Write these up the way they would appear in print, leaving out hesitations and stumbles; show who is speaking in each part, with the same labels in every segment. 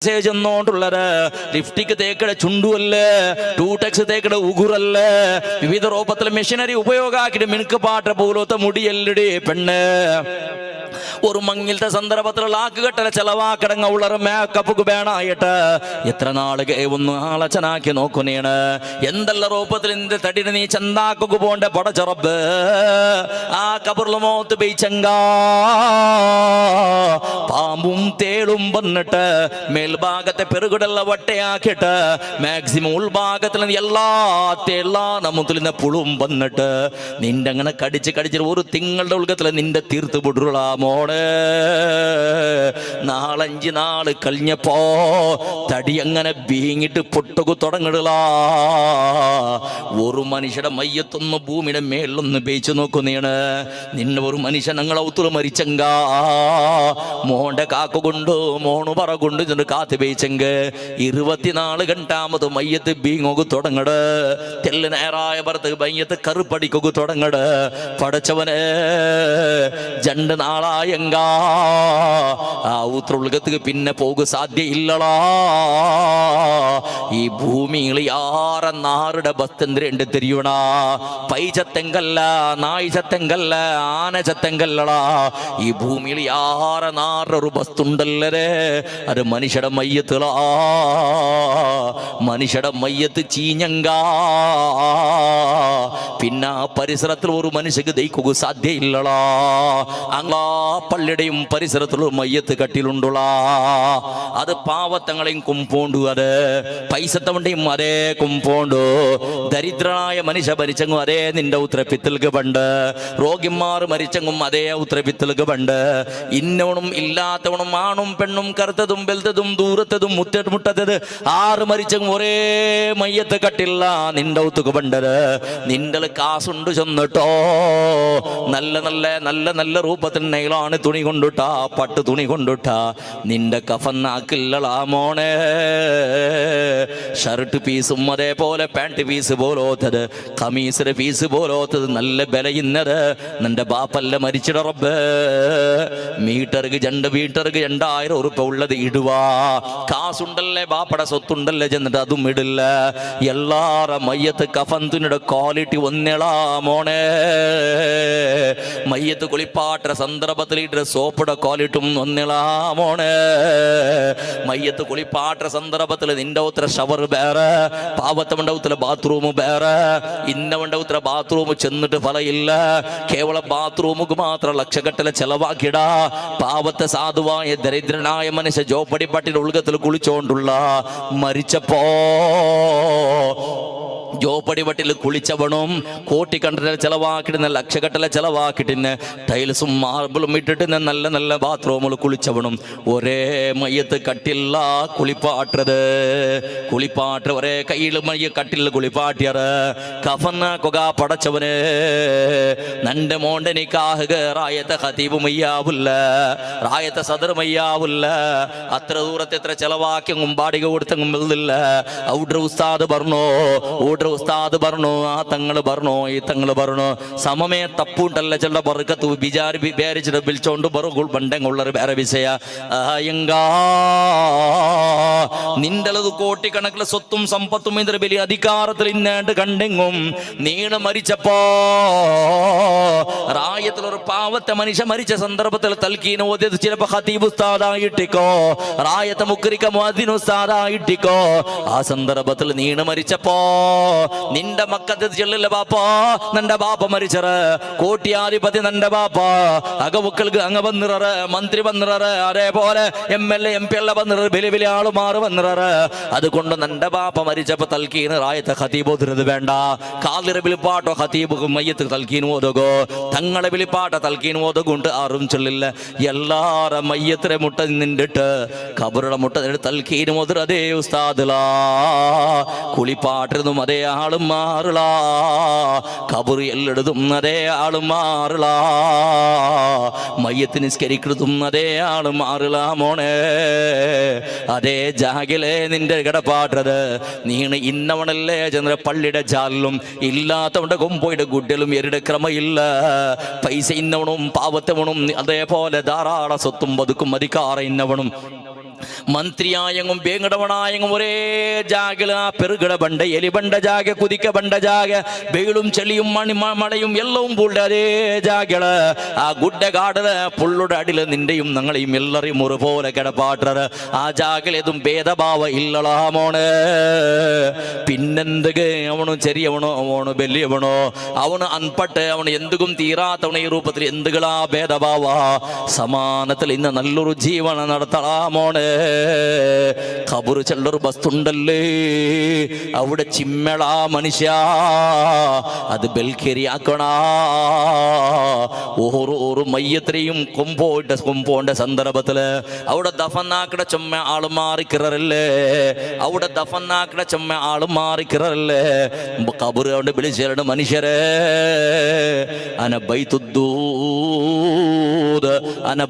Speaker 1: ുള്ളത് ലിഫ്റ്റിക്ക് തേക്കട ചുണ്ടുവല്ല, ടൂടെക്സ് തേക്കട ഉഗുറല്ല, വിവിധ രൂപത്തിലെ മെഷീനറി ഉപയോഗമാക്കിയിട്ട് മിനുക്ക് പാട്ട പോലത്തെ മുടിയല്ലടി പെണ്ണ്. ഒരു മങ്ങിലത്തെ സന്ദർഭത്തിലുള്ള ആക്കുകെട്ടല ചെലവാക്കടങ്ങ ഉള്ളറ മേക്കപ്പ് വേണായിട്ട് എത്ര നാള് ഒന്ന് ആലോചനാക്കി നോക്കുന്നേണ്. എന്തെല്ലാം രൂപത്തിൽ നിന്റെ തടിന് നീ ചന്താക്കു പോണ്ട പടച്ചറബ് ആ കബറിൽ മോത്ത് ബെയ്ച്ചങ്ക പാമ്പും തേളും വന്നിട്ട് മേൽഭാഗത്തെ പെറുകിടല്ല വട്ടയാക്കിയിട്ട് മാക്സിമം ഉൾഭാഗത്തിൽ എല്ലാ നമ്മുത്തിൽ നിന്ന് പുളും വന്നിട്ട് നിന്റെ അങ്ങനെ കടിച്ചിട്ട് ഒരു തിങ്ങളുടെ ഉൾഗത്തിൽ നിന്റെ തീർത്ത് വിടുള്ള മോള്. 4-5 നാള് കഴിഞ്ഞപ്പോ തടി അങ്ങനെ വീങ്ങിട്ട് പൊട്ടുകു തുടങ്ങിടല. ഒരു മനുഷ്യയുടെ മയ്യത്തൊന്ന് ഭൂമിയുടെ മേളിലൊന്ന് പേച്ചു നോക്കുന്നതാണ്. നിന്നെ ഒരു മനുഷ്യൻ ഞങ്ങളെ ഒത്തുള്ള മരിച്ചെങ്ക മോന്റെ കാക്ക കൊണ്ട് മോണു പറ കൊണ്ട് കാത്തു പേച്ചെങ്ക് 24 ഗണ്ടാമത് മയ്യത്ത് ബീങ്ങോക്ക് തുടങ്ങട്. തെല്ല് നേരായ പുറത്ത് മയ്യത്ത് കറുപ്പടിക്കൊക്കെ തുടങ്ങട്. പടച്ചവന് 2 നാളായെങ്ക ആ ഊത്രൊഴുകത്തുക്ക് പിന്നെ പോകു സാധ്യ ഇല്ലടാ. ഈ ഭൂമിയിൽ യാറെ നാറുടെ ബസ്തന്ത്രണ്ട് തെരിയണ. പൈ ചത്തെങ്കല്ല, നായ് ചത്തെങ്കല്ല, ആന ചത്തെങ്കല്ലടാ. ഈ ഭൂമിയിൽ യാറെ നാറൊരു ബസ്തുണ്ടല്ലേ, അത് മനുഷ്യയുടെ മയ്യത്തുകളാ. മനുഷ്യയുടെ മയ്യത്ത് ചീഞ്ഞങ്ക പിന്നെ ആ പരിസരത്തിൽ ഒരു മനുഷ്യക്ക് ദയിക്കുക സാധ്യ ഇല്ലടാ. അങ്ങാ പള്ളിയുടെയും പരിസരത്തിലുള്ള മയ്യത്ത് കട്ടിലുണ്ടുള്ള അത് പാവത്തങ്ങളെയും കുമ്പോണ്ടു, അത് പൈസത്തവണ്ടെയും അതേ കുമ്പോണ്ടു. ദരിദ്രനായ മനുഷ്യ മരിച്ചെങ്കും അതേ നിന്റെ ഉത്തരപ്പിത്തൽക്ക് പണ്ട്. രോഗിമാർ മരിച്ചെങ്കും അതേ ഉത്തരപ്പിത്തൽക്ക് പണ്ട്. ഇന്നവണും ഇല്ലാത്തവണും ആണും പെണ്ണും കറുത്തതും വെളുത്തതും ദൂരത്തതും മുട്ടത്തത് ആറ് മരിച്ചെങ്കും ഒരേ മയ്യത്ത് കട്ടില്ല നിന്റെ ഉത്തുക്ക് പണ്ടത്. നിന്റെ കാസുണ്ട് ചെന്നിട്ടോ നല്ല നല്ല നല്ല നല്ല രൂപത്തിൽ നെയിലാണ് തുണി കൊണ്ടുട്ടാ, പട്ട് തുണി കൊണ്ടുട്ടാ നിന്റെ കഫന്നാക്കില്ലളാ മോനെ. ഷർട്ട് പീസും അതേപോലെ പാൻറ് പീസ് പോലോത്തത്, കമീസിന്റെ പീസ് പോലോത്തത് നല്ല ബലയുന്നത് നിന്റെ ബാപ്പല്ല മരിച്ചിട റബ്ബ്. മീറ്റർക്ക് 2000 ഉറുപ്പ ഉള്ളത് ഇടുവാ. കാസുണ്ടല്ലേ ബാപ്പട സ്വത്തുണ്ടല്ലേ ചെന്നിട്ട് അതും ഇടില്ല. എല്ലാറ മയ്യത്ത് കഫന്തിനുടെ ക്വാളിറ്റി ഒന്നിളാ മോനെ. മയ്യത്ത് കുളിപ്പാട്ട സന്ദർഭത്തിൽ ഇട്ട സോപ്പിടെ ക്വാളിറ്റും ഒന്നിളാ മോനെ. മയ്യത്ത് കുളിപ്പാട്ട സന്ദർഭത്തിൽ നിന്റെ ഉത്തര ഷവർ വേറെ, പാവത്ത മണ്ഡപത്തിലെ ബാത്റൂം വേറെ. ഇന്ന മണ്ഡപത്തിലെ ബാത്റൂം ചെന്നിട്ട് ഫലയില്ല. കേവല ബാത്റൂമുക്ക് മാത്രം ലക്ഷക്കട്ടല ചെലവാക്കിടാ. പാവത്തെ സാധുവായ ദരിദ്രനായ മനുഷ്യ ജോപ്പടി പട്ടിയുടെ ഉൾഗത്തിൽ കുളിച്ചോണ്ടുള്ള മരിച്ചപ്പോ ജോപ്പടി വട്ടിൽ കുളിച്ചവണും കോട്ടിക്കണ്ടല ചെലവാക്കിടുന്ന ലക്ഷക്കട്ടല ചെലവാക്കിട്ടിന് ടൈൽസും മാർബിളും ഇട്ടിട്ട് നല്ല നല്ല ബാത്റൂമിൽ കുളിച്ചവണും ഒരേ മയ്യത്ത് കട്ടില്ല കുളിപ്പാട്ടത്. കുളിപ്പാട്ട് ഒരേ കയ്യിൽ മയ്യ കട്ടിൽ കുളിപ്പാട്ടിയറ്. കഫന്ന കൊക പടച്ചവന് നന്റെ മോണ്ടനിക്കാഹ് റായത്തെ ഖതീബ് മയ്യാവില്ല, റായത്തെ സദർ മയ്യാവില്ല. അത്ര ദൂരത്തെ എത്ര ചെലവാക്കിയെങ്കും ബാടിക കൊടുത്തെങ്കും വെള്ളില്ല. ഔഡർ ഉസ്താദ് പറഞ്ഞോ, ഉസ്താദ് പറഞ്ഞു, ആ തങ്ങള് പറഞ്ഞു, ഈ തങ്ങള് പറഞ്ഞു. സമമേ തപ്പൂട്ടല്ല ചെല്ല ബർക്കത്ത് വിചാരിച്ചിട്ട് വിളിച്ചോണ്ട് ബറുകൾ ബണ്ടെങ്കുള്ളൊരു വേറെ വിഷയ. നിന്റെത് കോട്ടിക്കണക്കിലെ സ്വത്തും സമ്പത്തും ഇതിന് വലിയ അധികാരത്തിൽ ഇന്നാണ്ട് കണ്ടെങ്കും നീണ് മരിച്ചപ്പോ റായത്തിലൊരു പാവത്തെ മനുഷ്യ മരിച്ച സന്ദർഭത്തിൽ തൽക്കീന ഓതിയത് ചിലപ്പോ ഖതീബ് ഉസ്താദായിട്ടിക്കോ, റായത്തെ മുക്കരിക്ക മുഅദ്ദിൻ ഉസ്താദായിട്ടിക്കോ. ആ സന്ദർഭത്തിൽ നീണ് മരിച്ചപ്പോ നിന്റെ മക്കത്ത് ചെല്ലില്ല ബാപ്പാ, നിന്റെ ബാപ്പ മരിച്ചറ് കോട്ടിയാധിപതി നിന്റെ ബാപ്പ. അകമുക്കൾക്ക് അങ്ങ് വന്നിററ്, മന്ത്രി വന്നിററ്, അതേപോലെ MLA MP എല്ലാം വന്നിററ്, വലിയ വലിയ ആളുമാറ് വന്നിററ്. അതുകൊണ്ട് നിന്റെ ബാപ്പ മരിച്ചപ്പോ തൽക്കീന് റായത്തെ ഖതീബ് ഓതുന്നത് വേണ്ട. കാലിറെ വിളിപ്പാട്ടോ ഖതീബ് മയ്യത്ത് തൽക്കീന് ഓതുകോ, തങ്ങളെ വിളിപ്പാട്ട തൽക്കീന് ഓതുകൊണ്ട് ആറും ചൊല്ലില്ല. എല്ലാര മയ്യത്തിരെ മുട്ട നിന്നിട്ട് ഖബറുടെ മുട്ട തൽക്കീന് ഓതുക അതേ ഉസ്താദിലാ. കുളിപ്പാട്ടിരുന്നും അതേ ആളും മാറുള്ള, കബറ് എല്ലെടുത്തും അതേ ആളും മാറുള്ള, മയ്യത്ത് നിസ്കരിക്കുന്നതും അതേ ആളും മാറുള്ള മോനെ. അതേ ജാഗിലെ നിന്റെ കിടപ്പാട്ടത് നീണ് ഇന്നവണല്ലേ ചന്ദ്ര പള്ളിയുടെ ജാലിലും ഇല്ലാത്തവന്റെ കൊമ്പോയുടെ ഗുഡലും എരുടെ ക്രമയില്ല. പൈസ ഇന്നവണും പാവത്തവണും അതേപോലെ ധാരാള സ്വത്തും ബതുക്കും അധികാര ഇന്നവണും ಮಂತ್ರಿಯಾಯಂಗು ಬೇಂಗಡವಣಾಯಂಗು ഒരേ ജാഗല പെറുകിട ബണ്ട എലിബണ്ട ജാഗ കുതിക്ക ബണ്ട ജാഗ വെയിലും ചെളിയും മഴയും എല്ലവും പൂണ്ട അതേ ജാഗള ആ ഗുഡ കാടല പുള്ളുടെ അടില് നിന്റെയും ഞങ്ങളെയും എല്ലാരെയും ഒരുപോലെ കിടപ്പാട്ടത് ആ ജാഗലേതും ഭേദഭാവ ഇല്ലളാ മോണ് പിന്നെന്തൊക്കെ അവണു ചെറിയവണോ അവണു വലിയവണോ അവന് അൻപട്ട് അവന് എന്തും തീരാത്തവണ ഈ രൂപത്തിൽ എന്തുകളാ ഭേദഭാവ സമാനത്തിൽ ഇന്ന് നല്ലൊരു ജീവന നടത്തളാമോണ് ഖബർ ചെല്ലൊരു ബസ്തുണ്ടല്ലേ അവിടെ ചിമ്മളാ മനുഷ്യ അത് ബെൽക്കേരിയാക്കണ ഓരോ മയ്യത്തിനെയും കൊമ്പോണ്ട സന്ദർഭത്തില് അവിടെ ദഫനാക്കട ചുമ്മ ആള് മാറിക്കിറല്ലേ അവിടെ ദഫനാക്കട ചുമ്മ ആള് മാറിക്കിറല്ലേ ഖബർ കൊണ്ട് വിളിച്ചേരുടെ മനുഷ്യരെ അന ബൈത്തുദ്ദൂദ് അന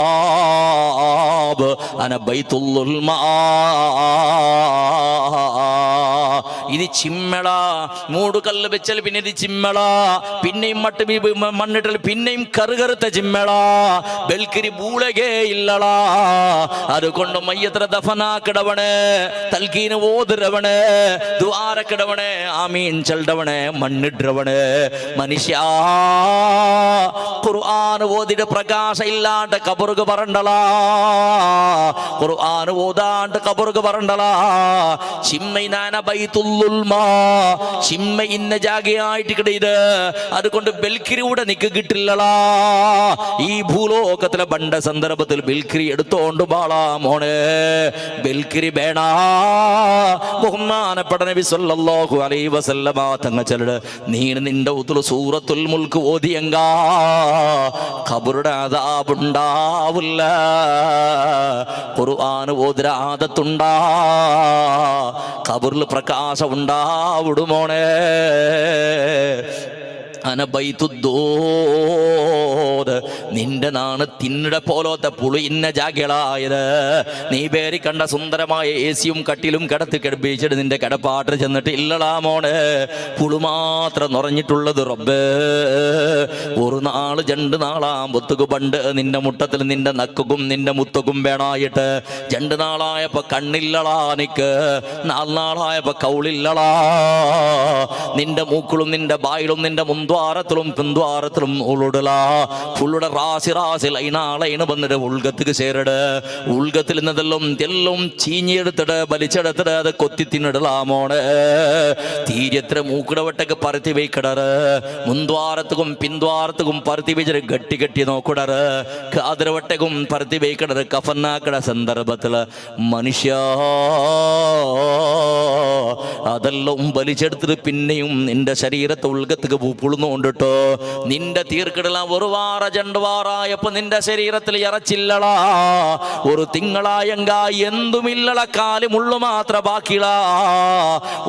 Speaker 1: ബൈത്തുത്തുറാബ് അന ബൈത്തുൽ മാ ഇത് ചിമ്മള മൂടുകല്ല് വെച്ചാൽ പിന്നെ ഇത് ചിമ്മള പിന്നെയും മണ്ണിട്ടാൽ പിന്നെയും കറുകറുത്ത ചിമ്മള ബെൽക്കിരി ബൂളകേ ഇല്ലളാ അതുകൊണ്ട് മയ്യത്ര ദഫനാക്കിടവണ് തൽക്കീന് ഓതിരവണ് ദ്വാരക്കിടവണ് ആമീൻ ചെല്ലവണ് മണ്ണിടവണ് മനുഷ്യ ഖുർആൻ ഓതിയുടെ പ്രകാശം ഇല്ലാണ്ട് കബറുക പറണ്ടളാ ഖുർആൻ ഓതാണ്ട് കബറുക പറണ്ടളാ ചിമ്മൈനാന ബൈത്തുല്ലുൽമാ ചിമ്മ ഇന്ന ജാഗയായിട്ട് കിടയത് അതുകൊണ്ട് ബെൽക്കിരിയുടെ നിക്ക് കിട്ടില്ലളാ ഈ ഭൂലോകത്തിലെ ബണ്ട സന്ദർഭത്തിൽ ബെൽക്കിരി എടുത്തോണ്ട് ബാളാ മോനെ ബെൽക്കിരി വേണാ ബഹുമാനപ്പെട്ട നബി സല്ലല്ലാഹു അലൈഹി വസല്ലമ തങ്ങ ചെല്ലട് നീ നിന്റെ ഉത്തുൽ സൂറത്തുൽ മുൽക്ക് ഓതിയങ്കാ ഖബറുടെ അദാബുണ്ടാവില്ല ഖുർആൻ ഓതുര ആദത്തുണ്ടാ ഖബറിൽ പ്രകാശം ഉണ്ടാവിടുമോണേ അനബൈത്തുദ്ദൂദ് നിന്റെ നാണ് തിന്നിട പോലത്തെ പുളി ഇന്ന ജാഗ്യളായത് നീ പേരി കണ്ട സുന്ദരമായ ഏസിയും കട്ടിലും കിടത്തി കിടപ്പിച്ചിട്ട് നിന്റെ കിടപ്പാട്ട് ചെന്നിട്ട് ഇല്ലടാ മോണ് പുളു മാത്രം നിറഞ്ഞിട്ടുള്ളത് റബ്ബേ ഒരു നാള് രണ്ട് നാളാമ്പൊത്തുക്ക് പണ്ട് നിന്റെ മുട്ടത്തിൽ നിന്റെ നക്കും നിന്റെ മുത്തക്കും വേണായിട്ട് രണ്ട് നാളായപ്പോ കണ്ണില്ലളാ നിക്ക് നാളായപ്പോ കൗളില്ലളാ നിന്റെ മൂക്കളും നിന്റെ ബായിലും നിന്റെ ദ്വാരത്തിലും പിന്ദ്വാരത്തിലും ഉള്ളുടലാ പുള്ളുടെ റാസി ലൈനാളൈന് വന്നിട്ട് ഉൾഗത്തിക്ക് ചേരട് ഉൾഗത്തിൽ നിന്നെല്ലാം എല്ലാം ചീഞ്ഞെടുത്തിട്ട് വലിച്ചെടുത്തിട്ട് അത് കൊത്തി തിന്നിടലാമോണ് തീരത്ര മൂക്കിടവട്ടക്ക് പരത്തി വയ്ക്കിടറ് മുൻദ്വാരത്തും പിന്ദ്വാരത്തും പരത്തി വെച്ചിട്ട് ഗട്ടി കെട്ടി നോക്കിടറ് കാതിരവട്ടക്കും പരത്തി വയ്ക്കിടറ് കഫന്നാക്കിട സന്ദർഭത്തില് മനുഷ്യ അതെല്ലാം വലിച്ചെടുത്തിട്ട് പിന്നെയും നിന്റെ ശരീരത്തെ ഉൾഗത്തിക്ക് പുളുന്നുകൊണ്ടിട്ടോ നിന്റെ തീർക്കിടല ഒരു വാറ രണ്ട് വാറായപ്പോ നിന്റെ ശരീരത്തിൽ ഇറച്ചില്ലളാ ഒരു തിങ്കളായങ്ക എന്തുമില്ലള കാല് മുള്ളു മാത്ര ബാക്കിളാ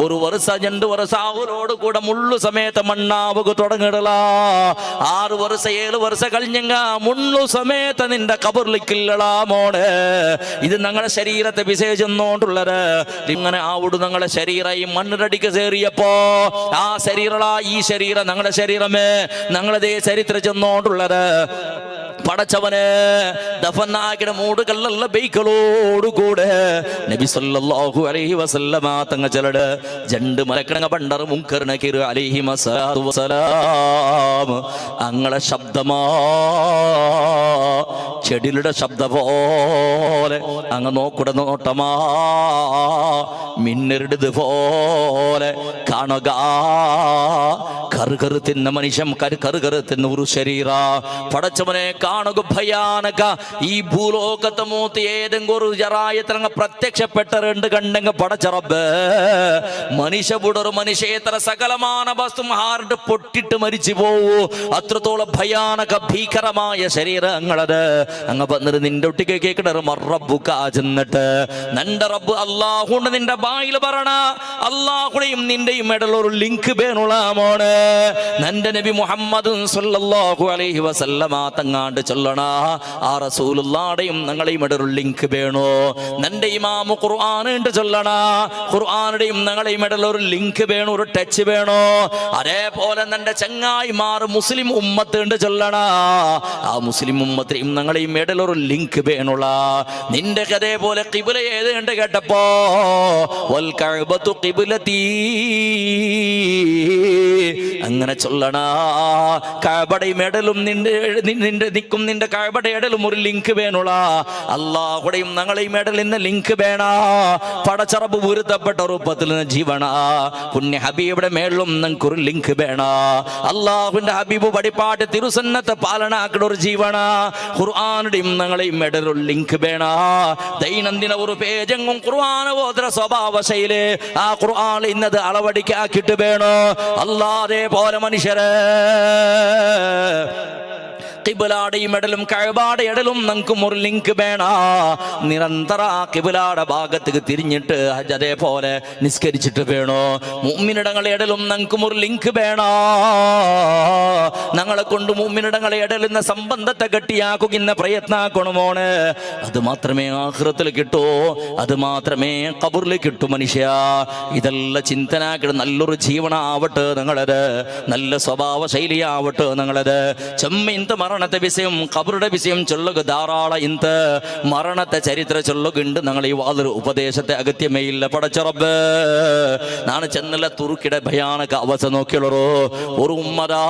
Speaker 1: ഒരു വർഷ രണ്ട് വർഷ അവരോട് കൂടെ മുള്ളു സമയത്ത് മണ്ണാവുക തുടങ്ങിടലാ 6 വർഷം 7 വർഷം കഴിഞ്ഞെങ്ക മുള്ളു സമയത്ത് നിന്റെ കബറിലേക്കില്ലളാ മോള് ഇത് ഞങ്ങളുടെ ശരീരത്തെ വിശേഷിച്ചോണ്ടുള്ളത് ഇങ്ങനെ ആവിടും ഞങ്ങളുടെ ശരീരം ഈ മണ്ണിരടിക്ക് കയറിയപ്പോ ആ ശരീരളാ ഈ ശരീരം ഞങ്ങളുടെ ശരീരമേ ഞങ്ങളതേ ചരിത്രം ചെന്നോണ്ടുള്ളത് പടച്ചവന് ദഫനാക്കിടെ മൂടുകല്ല ബൈക്കളോടുകൂടെ നബി സല്ലല്ലാഹു അലൈഹി വസല്ലമ തങ്ങ ചെലട് ജണ്ട് മലക്കണങ്ങ പണ്ടർ മുൻകർ നകീർ അലൈഹി വസല്ലത്തു വസലാം അങ്ങളെ ശബ്ദമാ ചെടികളുടെ ശബ്ദ പോലെ അങ്ങ് നോക്കുട നോട്ടമാ മിന്നരുടത് പോലെ കാണുക കറുകറ് തിന്ന മനുഷ്യൻ കറുകറ് തിന്ന ഒരു ശരീര പടച്ചവനെ കാണുക ഭയാനക ഈ ഭൂലോകത്തെ മൂത്ത് ഏതെങ്കിലും ഒരു ജറായത്തിലങ്ങ് പ്രത്യക്ഷപ്പെട്ടറുണ്ട് കണ്ടെങ്ക പടച്ചറബ് മനുഷ്യ പുടർ മനുഷ്യേതര സകലമാന വസ്തു ഹാർട്ട് പൊട്ടിട്ട് മരിച്ചു പോവൂ അത്രത്തോളം ഭയാനക ഭീകരമായ ശരീരങ്ങളത് അങ്ങ് വന്നിട്ട് നിന്റെ ഒട്ടിക്ക് കേക്കിടറ് മറബുക്ക ചെന്നിട്ട് നിന്റെ റബ്ബ് അള്ളാഹുണ്ട് നിന്റെ ബായിൽ പറയണ അള്ളാഹുടെയും നിന്റെയും ഇടയിൽ ഒരു ലിങ്ക് വേണുള്ളാമോണ് നിന്റെ നബി മുഹമ്മദ് സല്ലല്ലാഹു അലൈഹി വസല്ലമ തങ്ങാണ് അല്ലാണ്ട് ചൊല്ലണ ആ റസൂലുള്ളാടെയും ഞങ്ങളെയും ഇടയിൽ ഒരു ലിങ്ക് വേണോ നിന്റെ ഇമാമു ഖുർആൻ ഉണ്ട് ചൊല്ലണ ഖുർആനുടെയും ഞങ്ങളെയും ഇടയിൽ ഒരു ലിങ്ക് വേണോ ഒരു ടച്ച് വേണോ അതേപോലെ നിന്റെ ചങ്ങായിമാർ മുസ്ലിം ഉമ്മത്ത് ഉണ്ട് ചൊല്ലണ ആ മുസ്ലിം ഉമ്മത്തിനെയും ഞങ്ങളെയും ഇടയിൽ ഒരു ലിങ്ക് വേണുള്ള നിന്റെ അതേപോലെ ഖിബ്ല ഏത് ഉണ്ട് കേട്ടപ്പോ വൽ കഅബതു ഖിബ്ലതി അങ്ങനെ ചൊല്ലണ കഅബയുടെ ഇടലും നിന്റെ നിൽക്കും നിന്റെ കഅബയുടെ ഇടലും ഒരു ലിങ്ക് വേണുള്ള അല്ലാഹുടെയും ഞങ്ങളെയും ഇടയിൽ ഇന്ന് ലിങ്ക് വേണ പടച്ചറബ് പൊരുത്തപ്പെട്ട രൂപത്തിൽ ജീവന പുണ്യ ഹബീബിയുടെ മേളിലും നിങ്ങൾക്ക് ഒരു ലിങ്ക് വേണ അല്ലാഹുവിന്റെ ഹബീബ് പടിപ്പാട്ട് തിരുസന്നത്തെ പാലനാക്കുന്ന ഒരു ജീവന ഖുർആനുടെയും ഞങ്ങളെയും ഇടയിൽ ഒരു ലിങ്ക് വേണ ദൈനംദിന ഒരു പേജെങ്ങും ഖുർആൻ ഓതുന്ന സ്വഭാവ ശൈലി ആ ഖുർആൻ ഇന്നത് അളവടിക്കാക്കിട്ട് വേണോ അല്ലാതെ പോലെ മനുഷ്യരെ ഖിബ്ലയുടെയും ഇടലും കഅബയുടെ ഇടലും നമുക്ക് ഒരു ലിങ്ക് വേണ നിരന്തര ഖിബ്ലയുടെ ഭാഗത്തേക്ക് തിരിഞ്ഞിട്ട് അതേപോലെ നിസ്കരിച്ചിട്ട് വേണോ മുഅ്മിനിടങ്ങളുടെ ഇടലും നമുക്ക് ഒരു ലിങ്ക് വേണ ഞങ്ങളെ കൊണ്ട് മുഅ്മിനിടങ്ങളുടെ ഇടലുന്ന സംബന്ധത്തെ ഗട്ടിയാക്കുന്ന പ്രയത്നാക്കണമോണ് അത് മാത്രമേ ആഖിറത്തിൽ കിട്ടൂ അത് മാത്രമേ ഖബറിൽ കിട്ടൂ മനുഷ്യ ഇതെല്ലാം ചിന്തനാക്കിയിട്ട് നല്ലൊരു ജീവനാവട്ടെ നിങ്ങളത് നല്ല സ്വഭാവ ശൈലിയാവട്ടെ നിങ്ങളത് ചെമ്മീന്ത് മരണത്തെ വിഷയം ഖബറുടെ വിഷയം ചൊല്ലുക ധാരാളം ഇന്ത് മരണത്തെ ചരിത്ര ചൊല്ലുകുണ്ട് ഞങ്ങൾ ഈ വാതൊരു ഉപദേശത്തെ അഗത്യമേ ഇല്ല പടച്ചറബ് നാണ് ചെന്നല്ല തുർക്കിയുടെ ഭയാനക അവസ്ഥ നോക്കിയുള്ളൂ ഒരു ഉമ്മതാ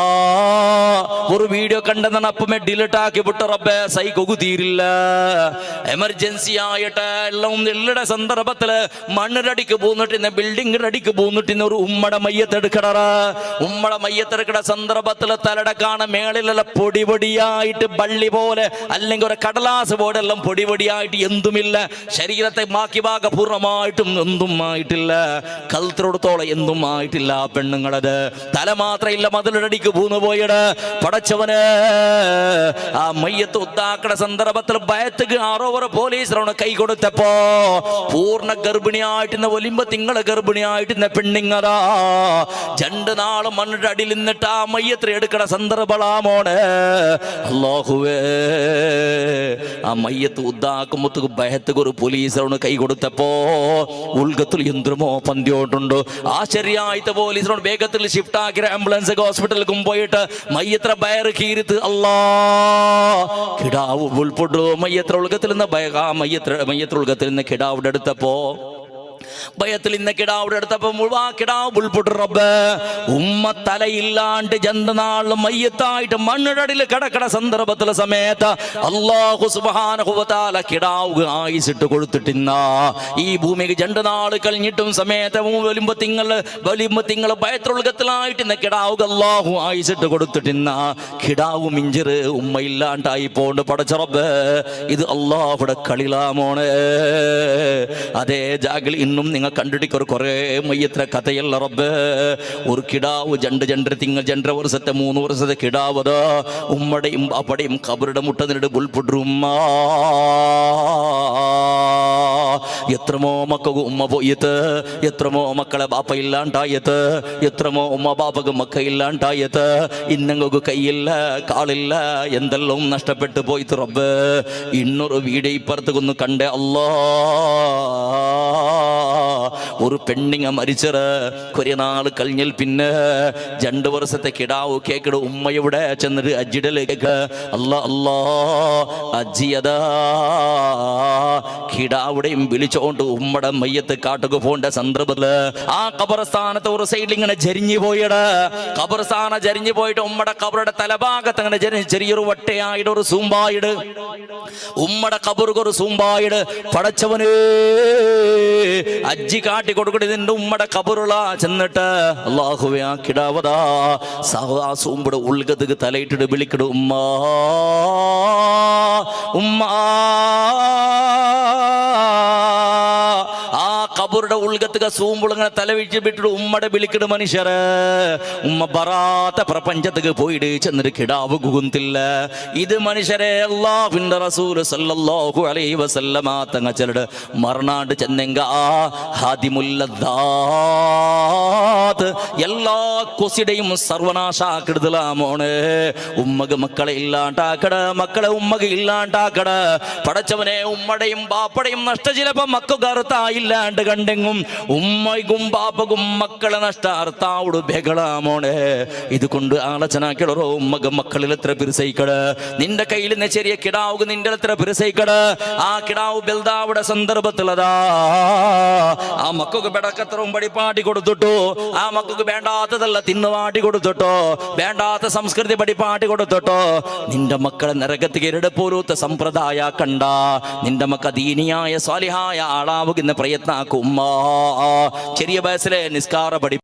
Speaker 1: ഒരു വീഡിയോ കണ്ടെന്നാണ് അപ്പമേ ഡിലീറ്റ് ആക്കി വിട്ട റബ്ബേ സൈക്കൊകു തീരില്ല എമർജൻസി ആയിട്ട് എല്ലാം എല്ലയുടെ സന്ദർഭത്തില് മണ്ണിരടിക്ക് പോന്നിട്ട് ബിൽഡിംഗ് അടിക്ക് പോന്നിട്ട് ഒരു ഉമ്മടെ മയ്യത്തെടുക്കട ഉമ്മടെ മയ്യത്തെടുക്കട സന്ദർഭത്തില് തലയുടെ കാണ മേളിലുള്ള പൊടി പൊടിയായിട്ട് ബള്ളി പോലെ അല്ലെങ്കിൽ ഒരു കടലാസ് പോലെ എല്ലാം പൊടി പൊടിയായിട്ട് എന്തുമില്ല ശരീരത്തെ ബാക്കി ഭാഗ പൂർണ്ണമായിട്ടും എന്തും ആയിട്ടില്ല കൽത്തിനോടത്തോളം എന്തും ആയിട്ടില്ല പെണ്ണുങ്ങളത് തല മാത്രമില്ല മതിലടിക്ക് പൂന്നു പോയിട് പടച്ചവന് ആ മയ്യത്ത് ഉദ്ധാക്കണ സന്ദർഭത്തിൽ ഭയത്തുക്ക് ആറോവർ പോലീസിനോട് കൈ കൊടുത്തപ്പോ പൂർണ്ണ ഗർഭിണിയായിട്ട് ഒലിമ്പ തിങ്കള് ഗർഭിണിയായിട്ട് പെണ്ണിങ്ങതാ 2 നാള് മണ്ണിന്റെ അടിയിൽ നിന്നിട്ട് ആ മയ്യത്തിൽ എടുക്കണ സന്ദർഭമാമോണ് അല്ലാഹുവേ ആ മയ്യത്ത് ഉദ്ധാക്കുമ്പത്തേക്ക് ഭയത്തുക്ക് ഒരു പോലീസിനോട് കൈ കൊടുത്തപ്പോ ഉൾഗത്തിൽ യന്ത്രമോ പന്തിയോട്ടുണ്ട് ആ ശരിയായിട്ട് പോലീസിനോട് വേഗത്തിൽ ഷിഫ്റ്റ് ആക്കി ആംബുലൻസ് ഹോസ്പിറ്റലിലേക്കും പോയിട്ട് മയ്യത്ര ബയറ് കീരിത്ത് അല്ലാ കിടാവ് ഉൾപ്പെട്ടു മയ്യത്ര ഉൾഗത്തിൽ നിന്ന് മയ്യത്ര ഉൾഗത്തിൽ നിന്ന് കിടാവിടെ എടുത്തപ്പോ ഭയത്തിൽ ഇന്ന് കിടാവിടെ എടുത്തപ്പോ മുഴുവാ കിടാവ് ഉൾപ്പെട്ടു റബ്ബ് ഉമ്മ തലയില്ലാണ്ട് ജന്തനാളിലും മയ്യത്തായിട്ട് മണ്ണിടടിൽ കിടക്കണ സന്ദർഭത്തിലെ സമയത്ത് അല്ലാഹു സുബ്ഹാനഹു വ തആല കിടാവ് ആയിസിട്ട് കൊടുത്തിട്ടിന്ന ഈ ഭൂമിക്ക് 2 നാൾ കഴിഞ്ഞിട്ടും സമയത്ത് വരുമ്പോ തിങ്കൾ ഭയത്രുൾഗത്തിലായിട്ട് ഇന്ന് കിടാവ് അല്ലാഹു ആയിസിട്ട് കൊടുത്തിട്ടിന്ന കിടാവ് മിഞ്ചറ് ഉമ്മ ഇല്ലാണ്ടായി പോണ്ട് പടച്ച റബ്ബ് ഇത് അല്ലാഹുടെ കളിലാമോണ് അതേ ജാഗിൽ ഇന്നും നിങ്ങൾ കണ്ടിട്ട് കുറേ മയ്യത്ര കഥയല്ല റബ്ബ് ഒരു കിടാവ് 2 വർഷത്തെ 3 വർഷത്തെ കിടാവത് ഉമ്മടെയും അപ്പടെയും ഖബറുടെ മുട്ടനിട്ട് ഉൾപ്പെടുമ്മ എത്രമോ മക്കൾക്ക് ഉമ്മ പോയത് എത്രമോ മക്കളെ ബാപ്പ ഇല്ലാണ്ടായത് എത്രമോ ഉമ്മ ബാപ്പക്ക് മക്ക ഇല്ലാണ്ടായത് ഇന്നങ്ങൾക്ക് കൈയില്ല കാളില്ല എന്തെല്ലാം നഷ്ടപ്പെട്ടു പോയിട്ട് റബ്ബ് ഇന്നൊരു വീട് ഇപ്പുറത്തേക്കൊന്ന് കണ്ടേ അല്ലാ ഒരു പെണ്ണിങ്ങ മരിച്ചത് കുറേ നാൾ കഴിഞ്ഞാൽ പിന്നെ 2 വർഷത്തെ കിടാവ് കേക്കട് ഉമ്മയുടെ ചെന്നിട്ട് അജ്ജിടലേക്ക് അല്ലാ അല്ലാ അജ്ജിയതാ കിടാവുടെയും വിളിച്ചോണ്ട് ഉമ്മടെ മയ്യത്ത് കാട്ടുക പോണ്ട സന്ദർഭത്തില് ആ ഖബർസ്ഥാനത്ത് ഒരു സൈഡിൽ ഇങ്ങനെ ജരിഞ്ഞു പോയിട ഖബർസ്ഥാനം ജരിഞ്ഞു പോയിട്ട് ഉമ്മടെ ഖബറുടെ തലഭാഗത്ത് അങ്ങനെ ചെറിയൊരു വട്ടയായിട്ട് ഒരു സൂമ്പായിട് ഉമ്മടെ ഖബറുക്ക് ഒരു സൂമ്പായിട് പടച്ചവന് അജ്ജി കാട്ടി കൊടുക്കട്ടെ നിന്റെ ഉമ്മടെ ഖബറുള്ള ചെന്നിട്ട് അല്ലാഹുവേ ആ കിടാവതാ ആ സൂമ്പയുടെ ഉൾഗതക്ക് തലയിട്ടിട്ട് വിളിക്കട് ഉമ്മ ഉമ്മ ബുറുടെ ഉൾഗത്തുക സൂമ്പുളങ്ങനെ തലവിച്ച് വിട്ടിട്ട് ഉമ്മടെ വിളിക്കണ മനുഷ്യര് ഉമ്മ ബറാത്ത പ്രപഞ്ചത്തുക്ക് പോയിട്ട് ചെന്നിട്ട് കിടാവ് കുകുന്തില്ല. ഇത് മനുഷ്യരെ അല്ലാഹുവിന്റെ റസൂൽ സല്ലല്ലാഹു അലൈഹി വസല്ലമ തങ്ങ ചെലട് മറനാട് ചെന്നെങ്ക ഹാദിമുല്ലദാത്ത് എല്ലാ കൊസിടയും സർവനാശാക്കിടുതലാമോണ്. ഉമ്മക്ക് മക്കളെ ഇല്ലാണ്ടാക്കട, മക്കളെ ഉമ്മക്ക് ഇല്ലാണ്ടാക്കട. പടച്ചവനെ ഉമ്മടെയും ബാപ്പടെയും നഷ്ട ചിലപ്പോ മക്കൾക്ക് അർത്ഥമില്ലാണ്ട് കണ്ടെങ്കും ഉമ്മയ്ക്കും ബാപ്പക്കും മക്കളെ നഷ്ട അർത്ഥാവോട് ബഹളാമോണേ. ഇതുകൊണ്ട് ആലോചനാക്കിടറോ ഉമ്മക്ക് മക്കളിൽ എത്ര പിരിസൈക്കട. നിന്റെ കയ്യിൽ നിന്ന് ചെറിയ കിടാവുക നിന്റെ എത്ര പിരിസൈക്കട. ആ കിടാവ് ബെൽദാവിടെ സന്ദർഭത്തിലതാ ആ മക്കൾക്ക് ബെടക്കത്രവും പടിപ്പാട്ടി കൊടുത്തിട്ടു. ആ മക്കൾക്ക് വേണ്ടാത്തതല്ല തിന്നുവാട്ടി കൊടുത്തിട്ടോ, വേണ്ടാത്ത സംസ്കൃതി പടിപ്പാട്ടി കൊടുത്തിട്ടോ. നിന്റെ മക്കളെ നരകത്തിക്ക് ഇരടപ്പോലൂത്ത സമ്പ്രദായ കണ്ട. നിന്റെ മക്ക ദീനിയായ സ്വാലിഹായ ആളാവുന്ന പ്രയത്നാക്കും. ചെറിയ വയസ്സിലെ നിസ്കാര പഠി